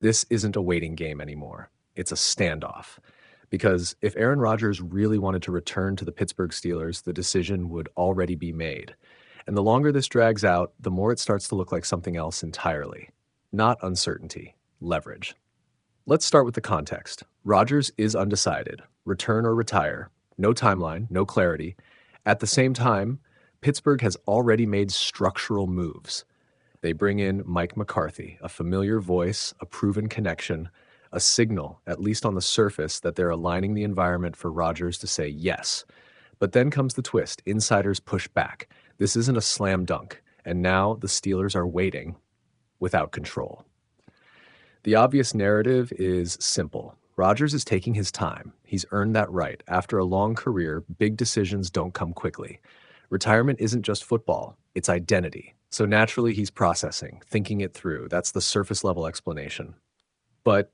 This isn't a waiting game anymore. It's a standoff. Because if Aaron Rodgers really wanted to return to the Pittsburgh Steelers, the decision would already be made. And the longer this drags out, the more it starts to look like something else entirely. Not uncertainty, leverage. Let's start with the context. Rodgers is undecided, return or retire, no timeline, no clarity. At the same time, Pittsburgh has already made structural moves. They bring in Mike McCarthy, a familiar voice, a proven connection, a signal, at least on the surface, that they're aligning the environment for Rodgers to say yes. But then comes the twist. Insiders push back. This isn't a slam dunk, and now the Steelers are waiting without control. The obvious narrative is simple. Rodgers is taking his time. He's earned that right. After a long career, big decisions don't come quickly. Retirement isn't just football, it's identity. So naturally, he's processing, thinking it through. That's the surface level explanation. But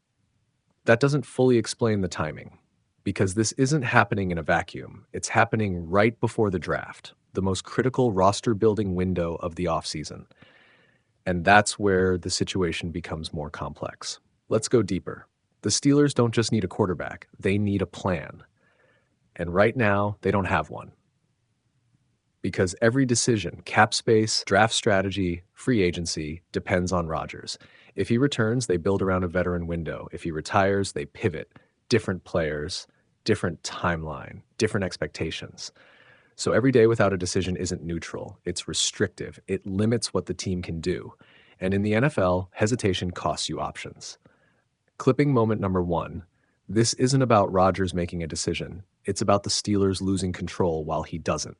that doesn't fully explain the timing, because this isn't happening in a vacuum. It's happening right before the draft, the most critical roster building window of the offseason. And that's where the situation becomes more complex. Let's go deeper. The Steelers don't just need a quarterback, they need a plan. And right now, they don't have one. Because every decision, cap space, draft strategy, free agency, depends on Rodgers. If he returns, they build around a veteran window. If he retires, they pivot. Different players, different timeline, different expectations. So every day without a decision isn't neutral. It's restrictive. It limits what the team can do. And in the NFL, hesitation costs you options. Clipping moment number 1. This isn't about Rodgers making a decision. It's about the Steelers losing control while he doesn't.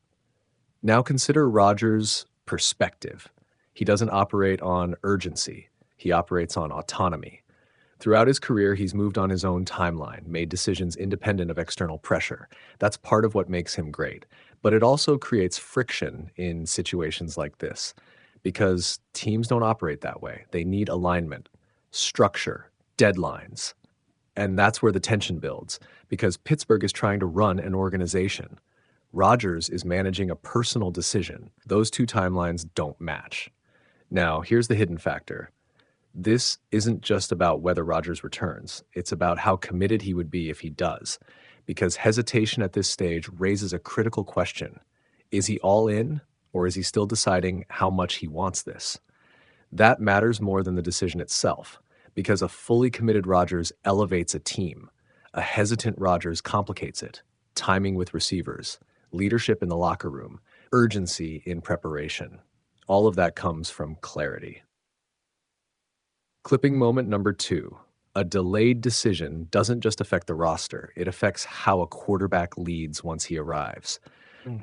Now consider Rodgers' perspective. He doesn't operate on urgency. He operates on autonomy. Throughout his career, he's moved on his own timeline, made decisions independent of external pressure. That's part of what makes him great. But it also creates friction in situations like this, because teams don't operate that way. They need alignment, structure, deadlines. And that's where the tension builds, because Pittsburgh is trying to run an organization. Rodgers is managing a personal decision. Those two timelines don't match. Now, here's the hidden factor. This isn't just about whether Rodgers returns. It's about how committed he would be if he does. Because hesitation at this stage raises a critical question. Is he all in, or is he still deciding how much he wants this? That matters more than the decision itself, because a fully committed Rodgers elevates a team. A hesitant Rodgers complicates it. Timing with receivers, leadership in the locker room, urgency in preparation. All of that comes from clarity. Clipping moment number 2. A delayed decision doesn't just affect the roster, it affects how a quarterback leads once he arrives.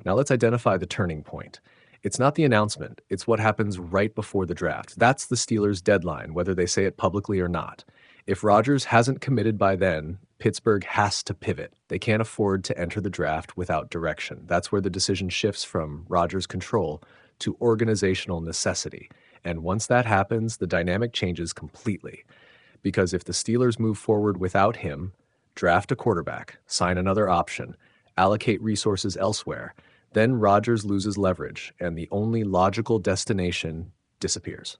Now let's identify the turning point. It's not the announcement, it's what happens right before the draft. That's the Steelers' deadline, whether they say it publicly or not. If Rodgers hasn't committed by then, Pittsburgh has to pivot. They can't afford to enter the draft without direction. That's where the decision shifts from Rodgers' control to organizational necessity. And once that happens, the dynamic changes completely. Because if the Steelers move forward without him, draft a quarterback, sign another option, allocate resources elsewhere, then Rodgers loses leverage, and the only logical destination disappears.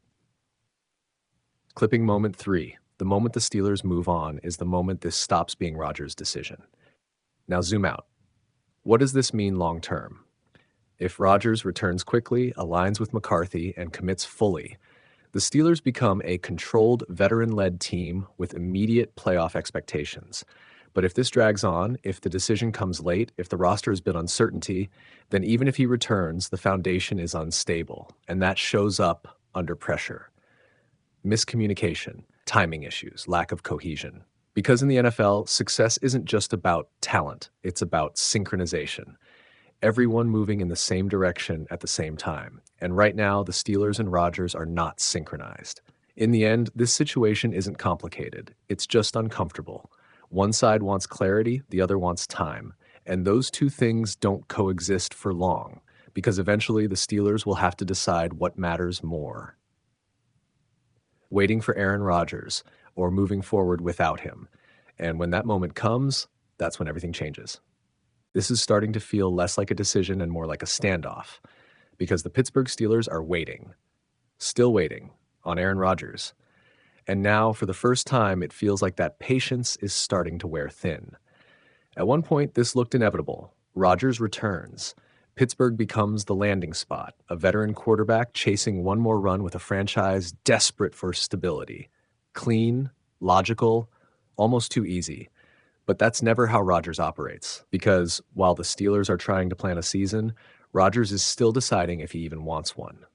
Clipping moment 3. The moment the Steelers move on is the moment this stops being Rodgers' decision. Now zoom out. What does this mean long term? If Rodgers returns quickly, aligns with McCarthy, and commits fully, the Steelers become a controlled, veteran-led team with immediate playoff expectations. But if this drags on, if the decision comes late, if the roster has been uncertainty, then even if he returns, the foundation is unstable, and that shows up under pressure. Miscommunication, timing issues, lack of cohesion. Because in the NFL, success isn't just about talent, it's about synchronization. Everyone moving in the same direction at the same time. And right now, the Steelers and Rodgers are not synchronized. In the end, this situation isn't complicated. It's just uncomfortable. One side wants clarity, the other wants time. And those two things don't coexist for long, because eventually the Steelers will have to decide what matters more. Waiting for Aaron Rodgers, or moving forward without him. And when that moment comes, that's when everything changes. This is starting to feel less like a decision and more like a standoff, because the Pittsburgh Steelers are waiting, still waiting, on Aaron Rodgers. And now, for the first time, it feels like that patience is starting to wear thin. At one point, this looked inevitable. Rodgers returns. Pittsburgh becomes the landing spot, a veteran quarterback chasing one more run with a franchise desperate for stability. Clean, logical, almost too easy. But that's never how Rodgers operates, because while the Steelers are trying to plan a season, Rodgers is still deciding if he even wants one.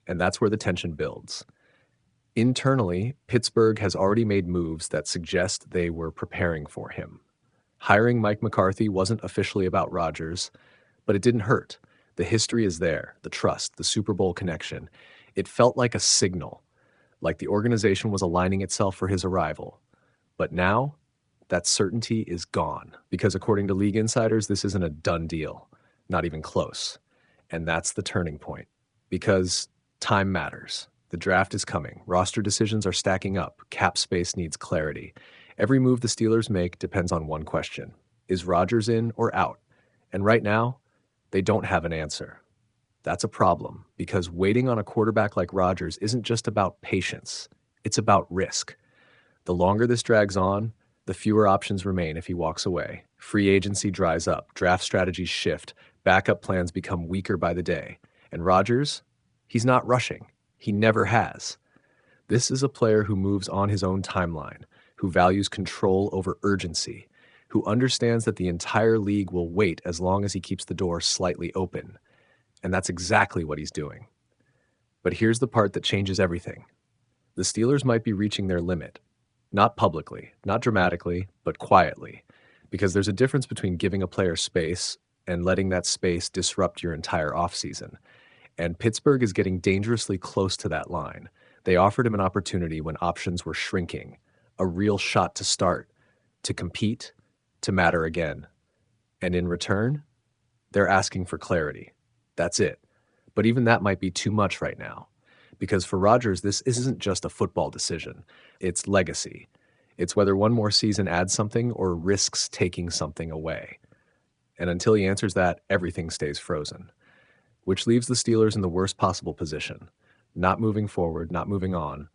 And that's where the tension builds. Internally, Pittsburgh has already made moves that suggest they were preparing for him. Hiring Mike McCarthy wasn't officially about Rodgers, but it didn't hurt. The history is there, the trust, the Super Bowl connection. It felt like a signal, like the organization was aligning itself for his arrival. But now, that certainty is gone, because according to league insiders, this isn't a done deal, not even close. And that's the turning point, because time matters. The draft is coming. Roster decisions are stacking up. Cap space needs clarity. Every move the Steelers make depends on one question. Is Rodgers in or out? And right now, they don't have an answer. That's a problem, because waiting on a quarterback like Rodgers isn't just about patience. It's about risk. The longer this drags on, the fewer options remain if he walks away. Free agency dries up, draft strategies shift, backup plans become weaker by the day. And Rodgers, he's not rushing. He never has. This is a player who moves on his own timeline, who values control over urgency, who understands that the entire league will wait as long as he keeps the door slightly open. And that's exactly what he's doing. But here's the part that changes everything. The Steelers might be reaching their limit. Not publicly, not dramatically, but quietly. Because there's a difference between giving a player space and letting that space disrupt your entire offseason. And Pittsburgh is getting dangerously close to that line. They offered him an opportunity when options were shrinking, a real shot to start, to compete, to matter again. And in return, they're asking for clarity. That's it. But even that might be too much right now. Because for Rodgers, this isn't just a football decision. It's legacy. It's whether one more season adds something or risks taking something away. And until he answers that, everything stays frozen. Which leaves the Steelers in the worst possible position. Not moving forward, not moving on,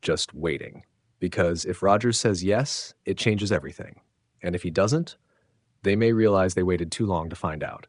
just waiting. Because if Rodgers says yes, it changes everything. And if he doesn't, they may realize they waited too long to find out.